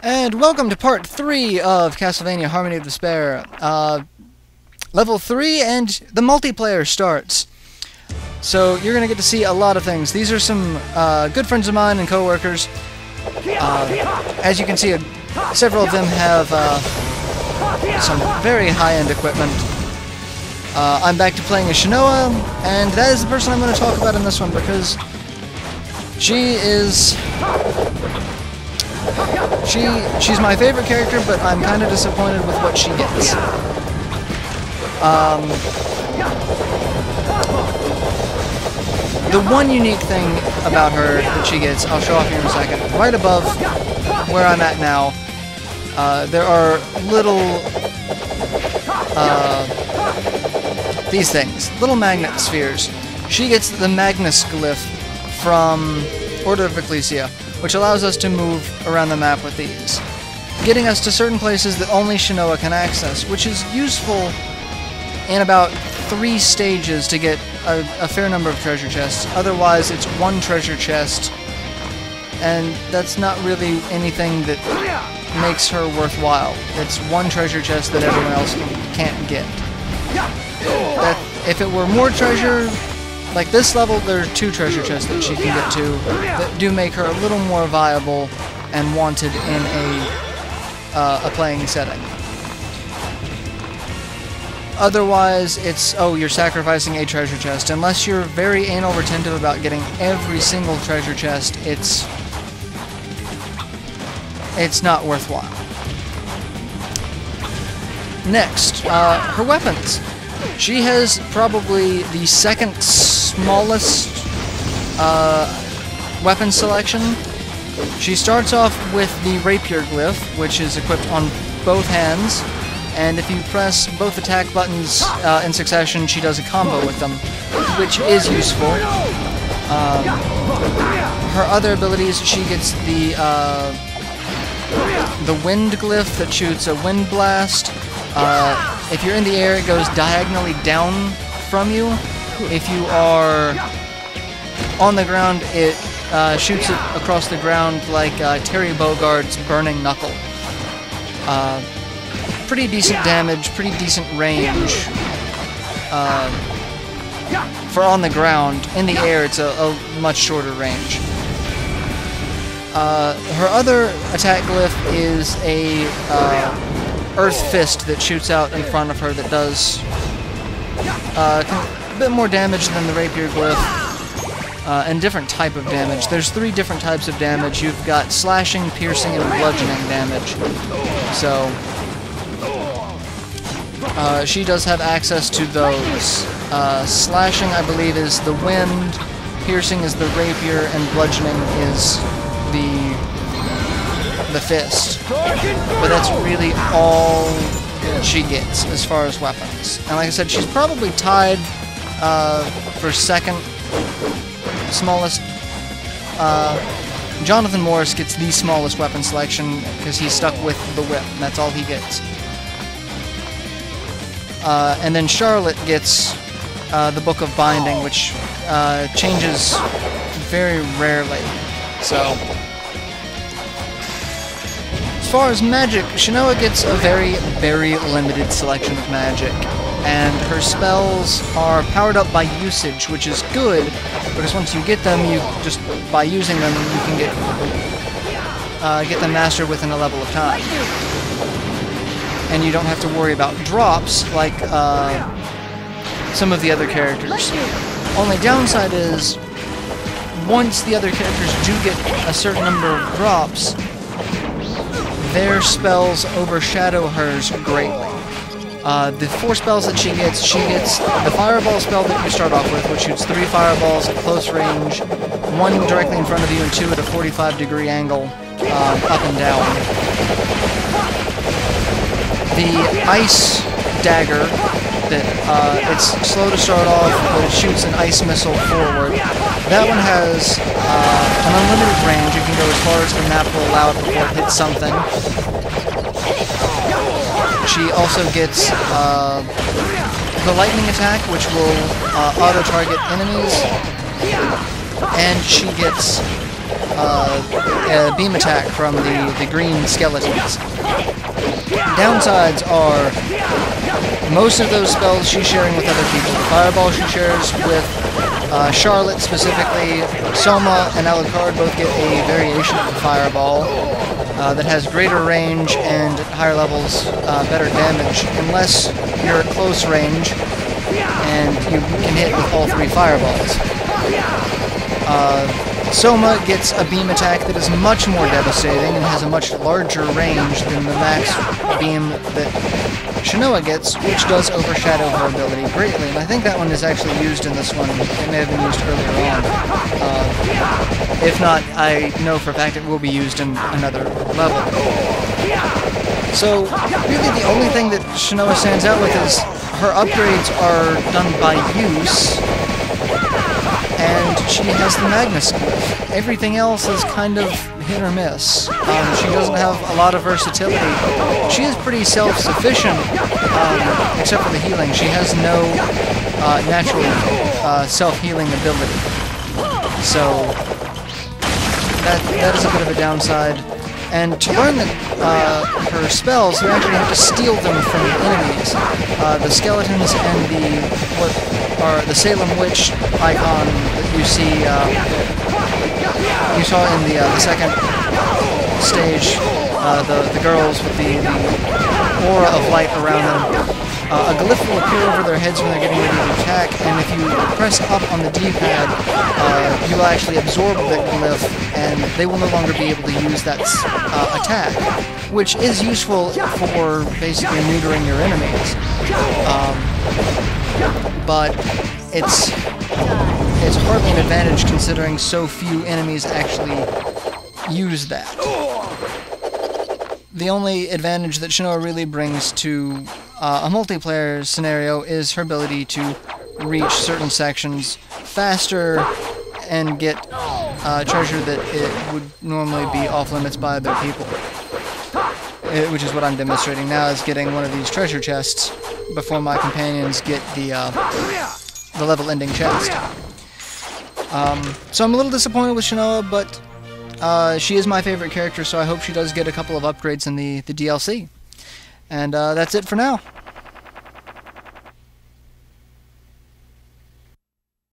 And welcome to part 3 of Castlevania Harmony of Despair. Level 3 and the multiplayer starts. So you're going to get to see a lot of things. These are some good friends of mine and co-workers. As you can see, several of them have some very high-end equipment. I'm back to playing a shanoa, and that is the person I'm going to talk about in this one because she is... She's my favorite character, but I'm kind of disappointed with what she gets. The one unique thing about her that she gets, I'll show off here in a second. Right above where I'm at now, there are little, these things, little magnet spheres. She gets the Magnus glyph from Order of Ecclesia, which allows us to move around the map with these, getting us to certain places that only Shanoa can access, which is useful in about 3 stages to get a fair number of treasure chests. Otherwise, it's one treasure chest, and that's not really anything that makes her worthwhile. It's one treasure chest that everyone else can't get. If it were more treasure... Like this level, there are 2 treasure chests that she can get to that do make her a little more viable and wanted in a playing setting. Otherwise, it's, oh, you're sacrificing a treasure chest. Unless you're very anal retentive about getting every single treasure chest, it's not worthwhile. Next, her weapons. She has probably the second smallest weapon selection. She starts off with the rapier glyph, which is equipped on both hands, and if you press both attack buttons in succession, she does a combo with them, which is useful. Her other abilities, she gets the wind glyph that shoots a wind blast. If you're in the air, it goes diagonally down from you. If you are on the ground, it shoots it across the ground like Terry Bogart's Burning Knuckle. Pretty decent damage, pretty decent range for on the ground. In the air, it's a much shorter range. Her other attack glyph is a Earth Fist that shoots out in front of her that does a bit more damage than the Rapier glyph, and different type of damage. There's 3 different types of damage. You've got slashing, piercing, and bludgeoning damage. So, she does have access to those. Slashing, I believe, is the wind, piercing is the rapier, and bludgeoning is the fist. But that's really all she gets as far as weapons. And like I said, she's probably tied for second smallest. Jonathan Morris gets the smallest weapon selection because he's stuck with the whip, and that's all he gets. And then Charlotte gets the Book of Binding, which changes very rarely. So, as far as magic, Shanoa gets a very, very limited selection of magic, and her spells are powered up by usage, which is good, because once you get them, you just, by using them, you can get them mastered within a level of time. And you don't have to worry about drops like some of the other characters. Only downside is, once the other characters do get a certain number of drops, their spells overshadow hers greatly. The 4 spells that she gets the Fireball spell that you start off with, which shoots 3 fireballs at close range, 1 directly in front of you and 2 at a 45-degree angle, up and down. The Ice Dagger, that it's slow to start off, but it shoots an ice missile forward. That one has an unlimited range. It can go as far as the map will allow it before it hits something. She also gets the lightning attack, which will auto-target enemies. And she gets beam attack from the green skeletons. Downsides are most of those spells she's sharing with other people. The Fireball she shares with Charlotte specifically. Soma and Alucard both get a variation of the Fireball that has greater range and at higher levels better damage, unless you're at close range and you can hit with all 3 Fireballs. Soma gets a beam attack that is much more devastating and has a much larger range than the max beam that Shanoa gets, which does overshadow her ability greatly, and I think that one is actually used in this one. It may have been used earlier on. If not, I know for a fact it will be used in another level. So, really the only thing that Shanoa stands out with is her upgrades are done by use, and she has the Magnus Glyph. Everything else is kind of hit or miss. She doesn't have a lot of versatility. She is pretty self-sufficient, except for the healing. She has no natural self-healing ability. So that is a bit of a downside. And to learn her spells, you actually have to steal them from the enemies. The skeletons and the Salem Witch icon that you see, you saw in the second stage, the girls with the aura of light around them. A glyph will appear over their heads when they're getting ready to attack, and if you press up on the D-pad, you will actually absorb that glyph, and they will no longer be able to use that attack, which is useful for basically neutering your enemies. But it's hardly an advantage considering so few enemies actually use that. The only advantage that Shanoa really brings to a multiplayer scenario is her ability to reach certain sections faster and get treasure that it would normally be off limits by other people. Which is what I'm demonstrating now, is getting one of these treasure chests before my companions get the level ending chest. So I'm a little disappointed with Shanoa, but she is my favorite character, so I hope she does get a couple of upgrades in the DLC. And that's it for now.